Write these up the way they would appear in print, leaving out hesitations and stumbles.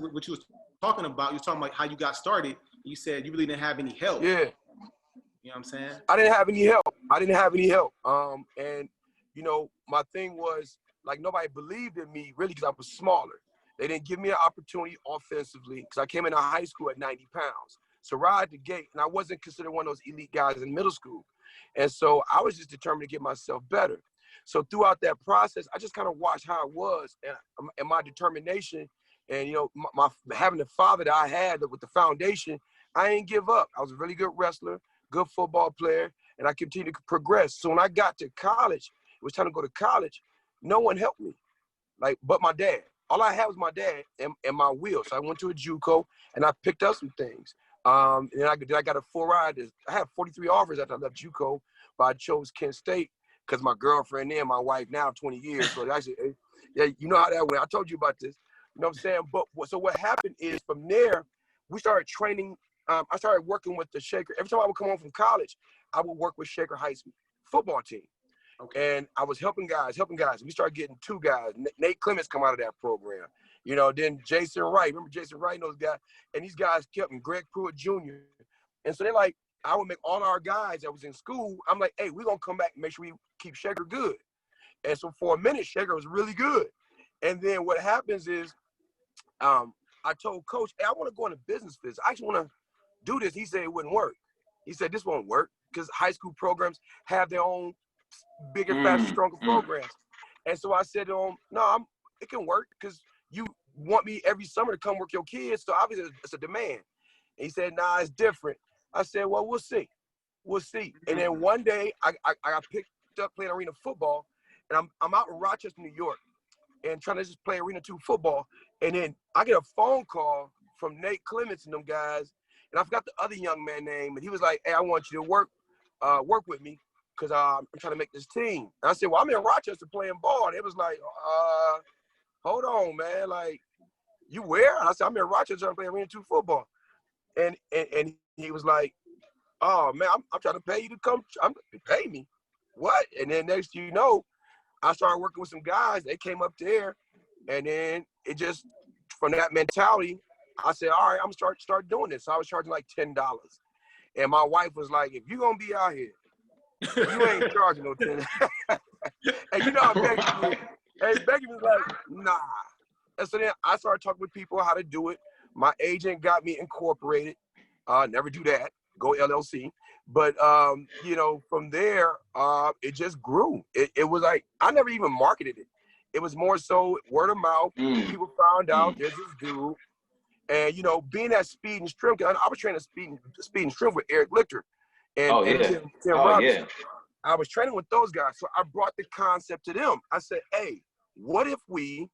what you was talking about. You was talking about how you got started. You said you really didn't have any help. Yeah. You know what I'm saying? I didn't have any help. And you know, my thing was like nobody believed in me really because I was smaller. They didn't give me an opportunity offensively because I came into high school at 90 pounds. So right at the gate, and I wasn't considered one of those elite guys in middle school. And so I was just determined to get myself better. So throughout that process, I just kind of watched how it was and my determination. And, you know, my having the father that I had with the foundation, I didn't give up. I was a really good wrestler, good football player, and I continued to progress. So when I got to college, it was time to go to college, no one helped me, like, but my dad. All I had was my dad and my will. So I went to a JUCO and I picked up some things. And I got a full ride. I had 43 offers after I left JUCO, but I chose Kent State because my girlfriend and my wife now 20 years. So actually, yeah, you know how that went. I told you about this. You know what I'm saying? But so what happened is from there, we started training. I started working with the Shaker. Every time I would come home from college, I would work with Shaker Heights football team. Okay. And I was helping guys. We started getting 2 guys. Nate Clements come out of that program. You know, then Jason Wright. Remember Jason Wright and those guys? And these guys kept me, Greg Pruitt Jr. And so they're like, I would make all our guys that was in school, I'm like, hey, we're going to come back and make sure we keep Shaker good. And so for a minute, Shaker was really good. And then what happens is I told Coach, hey, I want to go into business for this. I actually want to do this. He said it wouldn't work. He said this won't work because high school programs have their own bigger, faster, stronger programs. And so I said to him, no, it can work because you want me every summer to come work your kids. So obviously it's a demand. And he said, nah, it's different. I said, well, we'll see. And then one day I got picked up playing arena football, and I'm out in Rochester, New York, and trying to just play Arena 2 football. And then I get a phone call from Nate Clements and them guys, and I forgot the other young man name, and he was like, hey, I want you to work with me because I'm trying to make this team. And I said, well, I'm in Rochester playing ball. And it was like, hold on, man. Like, you where? And I said, I'm in Rochester trying to play Arena 2 football. And he was like, oh, man, I'm trying to pay you to come. Pay me. What? And then next you know, I started working with some guys. They came up there, and then it just, from that mentality, I said, all right, I'm gonna start doing this. So I was charging like $10. And my wife was like, if you're gonna be out here, you ain't charging no $10. And you know how Becky was. And Becky was like, nah. And so then I started talking with people how to do it. My agent got me incorporated. Never do that. Go LLC. But, you know, from there, it just grew. It was like, I never even marketed it. It was more so word of mouth. People found out there's this dude. And, you know, being at Speed and Strength, I was training Speed and Strength with Eric Lichter and Tim Robinson. I was training with those guys. So I brought the concept to them. I said, hey, what if we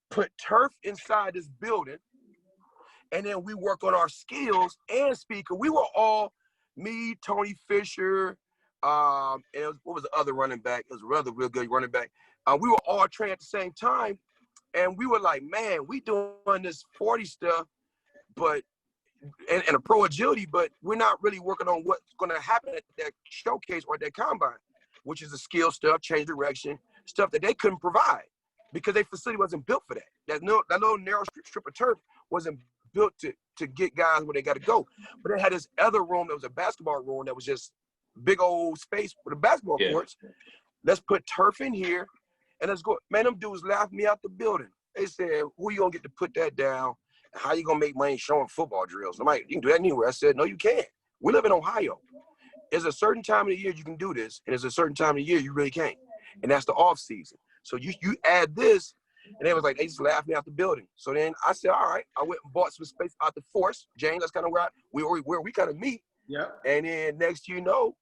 put turf inside this building and then we work on our skills and speed? Because we were all, me, Tony Fisher, and what was the other running back? It was another real good running back. We were all trained at the same time. And we were like, man, we doing this 40 stuff, but and a pro agility, but we're not really working on what's going to happen at that showcase or at that combine, which is the skill stuff, change direction, stuff that they couldn't provide because their facility wasn't built for that. That little narrow strip of turf wasn't built to get guys where they got to go. But they had this other room that was a basketball room that was just big old space with the basketball courts. Let's put turf in here and let's go. Man, them dudes laughed me out the building. They said, who you going to get to put that down? How you going to make money showing football drills? I'm like, you can do that anywhere. I said, no, you can't. We live in Ohio. There's a certain time of the year you can do this, and there's a certain time of the year you really can't. And that's the off season. So you add this, and they was like, they just laughed me out the building. So then I said, all right, I went and bought some space out the Force. James, that's kind of where we kind of meet. Yeah. And then next you know,